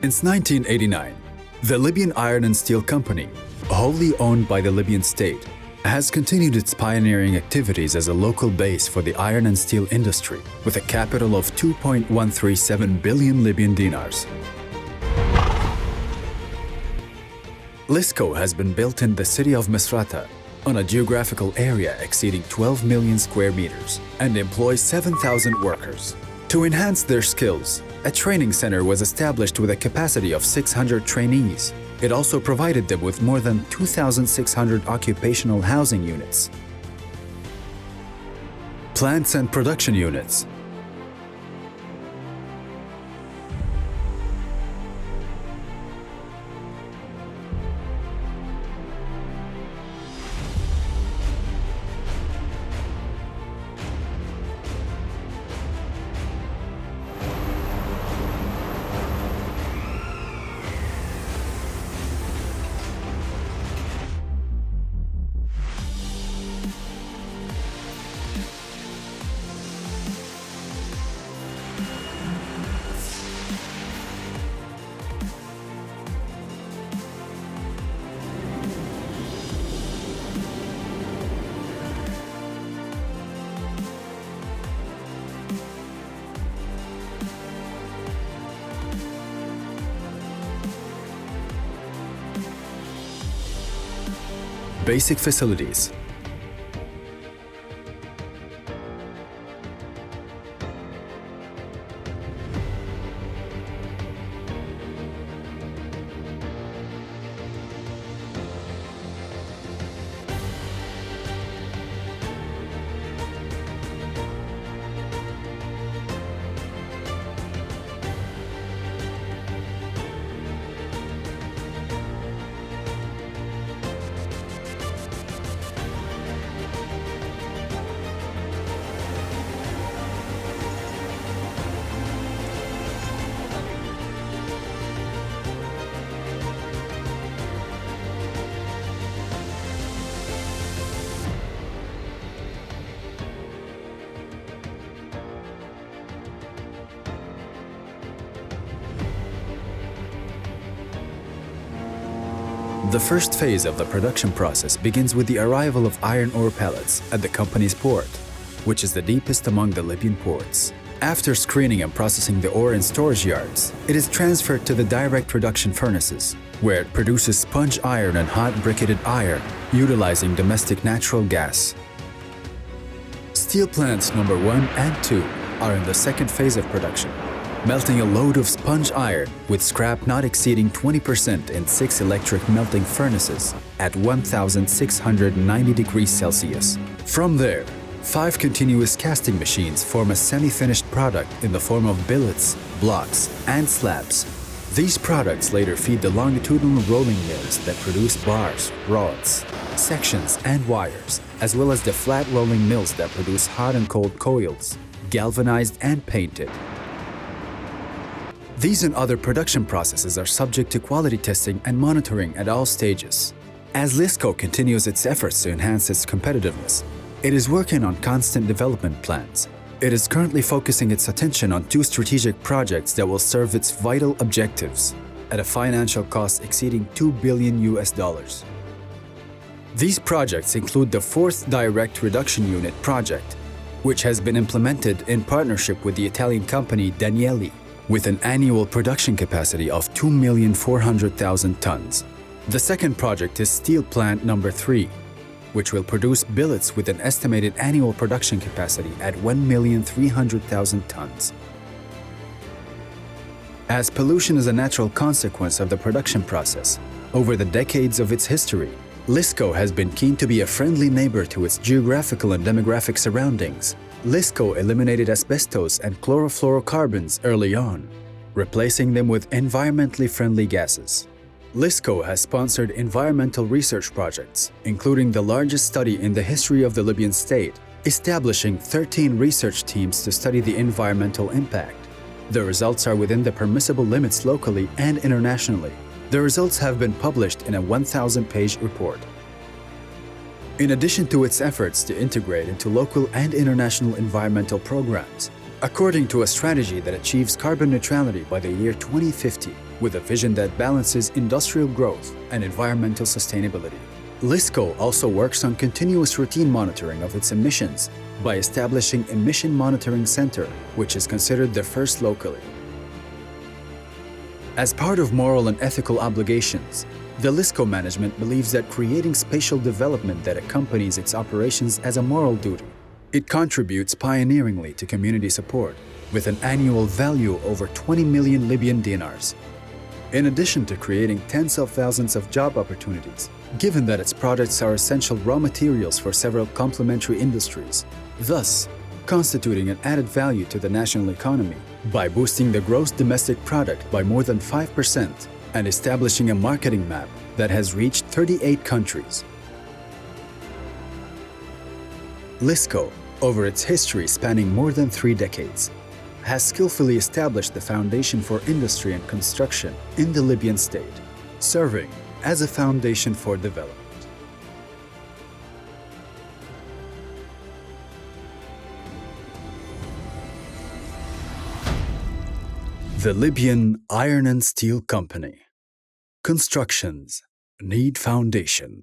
Since 1989, the Libyan Iron and Steel Company, wholly owned by the Libyan state, has continued its pioneering activities as a local base for the iron and steel industry with a capital of 2.137 billion Libyan dinars. Lisco has been built in the city of Misrata on a geographical area exceeding 12 million square meters and employs 7,000 workers. To enhance their skills, a training center was established with a capacity of 600 trainees. It also provided them with more than 2,600 occupational housing units. Plants and production units. Basic facilities. The first phase of the production process begins with the arrival of iron ore pellets at the company's port, which is the deepest among the Libyan ports. After screening and processing the ore in storage yards, it is transferred to the direct production furnaces, where it produces sponge iron and hot briquetted iron, utilizing domestic natural gas. Steel plants number 1 and 2 are in the second phase of production, melting a load of sponge iron with scrap not exceeding 20% in 6 electric melting furnaces at 1,690 degrees Celsius. From there, 5 continuous casting machines form a semi-finished product in the form of billets, blocks, and slabs. These products later feed the longitudinal rolling mills that produce bars, rods, sections, and wires, as well as the flat rolling mills that produce hot and cold coils, galvanized and painted. These and other production processes are subject to quality testing and monitoring at all stages. As Lisco continues its efforts to enhance its competitiveness, it is working on constant development plans. It is currently focusing its attention on 2 strategic projects that will serve its vital objectives at a financial cost exceeding $2 billion. These projects include the 4th Direct Reduction Unit project, which has been implemented in partnership with the Italian company Danieli, with an annual production capacity of 2,400,000 tons. The second project is Steel Plant number 3, which will produce billets with an estimated annual production capacity at 1,300,000 tons. As pollution is a natural consequence of the production process, over the decades of its history, Lisco has been keen to be a friendly neighbor to its geographical and demographic surroundings. Lisco eliminated asbestos and chlorofluorocarbons early on, replacing them with environmentally friendly gases. Lisco has sponsored environmental research projects, including the largest study in the history of the Libyan state, establishing 13 research teams to study the environmental impact. The results are within the permissible limits locally and internationally. The results have been published in a 1,000-page report. In addition to its efforts to integrate into local and international environmental programs, according to a strategy that achieves carbon neutrality by the year 2050, with a vision that balances industrial growth and environmental sustainability. LISCO also works on continuous routine monitoring of its emissions by establishing Emission Monitoring Center, which is considered the first locally. As part of moral and ethical obligations, the LISCO management believes that creating spatial development that accompanies its operations as a moral duty. It contributes pioneeringly to community support, with an annual value over 20 million Libyan dinars. In addition to creating tens of thousands of job opportunities, given that its products are essential raw materials for several complementary industries, thus constituting an added value to the national economy by boosting the gross domestic product by more than 5% and establishing a marketing map that has reached 38 countries. LISCO, over its history spanning more than 3 decades, has skillfully established the foundation for industry and construction in the Libyan state, serving as a foundation for development. The Libyan Iron and Steel Company. Constructions need foundation.